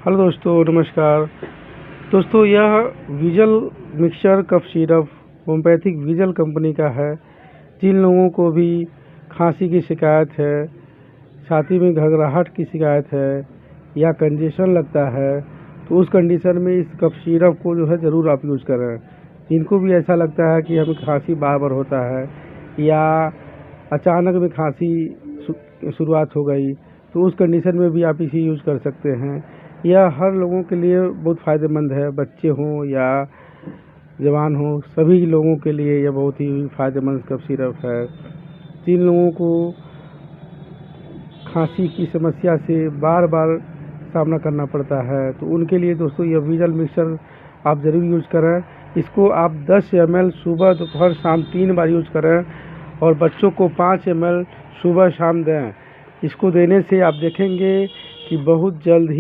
Hello दोस्तों, नमस्कार। दोस्तों, यह विजल मिक्सचर कफ सिरप होम्योपैथिक विजल कंपनी का है। जिन लोगों को भी खांसी की शिकायत है, छाती में घबराहट की शिकायत है या कंजेशन लगता है, तो उस कंडीशन में इस कफ सिरप को जो है ज़रूर आप यूज़ करें। जिनको भी ऐसा लगता है कि हमें खांसी बार बार होता है या अचानक में खांसी शुरुआत हो गई, तो उस कंडीशन में भी आप इसे यूज़ कर सकते हैं। यह हर लोगों के लिए बहुत फ़ायदेमंद है, बच्चे हों या जवान हों, सभी लोगों के लिए यह बहुत ही फ़ायदेमंद कफ सिरप है। जिन लोगों को खांसी की समस्या से बार बार सामना करना पड़ता है, तो उनके लिए दोस्तों यह विजल मिक्सचर आप ज़रूर यूज़ करें। इसको आप 10 ml सुबह, दोपहर, शाम 3 बार यूज़ करें और बच्चों को 5 ml सुबह शाम दें। इसको देने से आप देखेंगे कि बहुत जल्द ही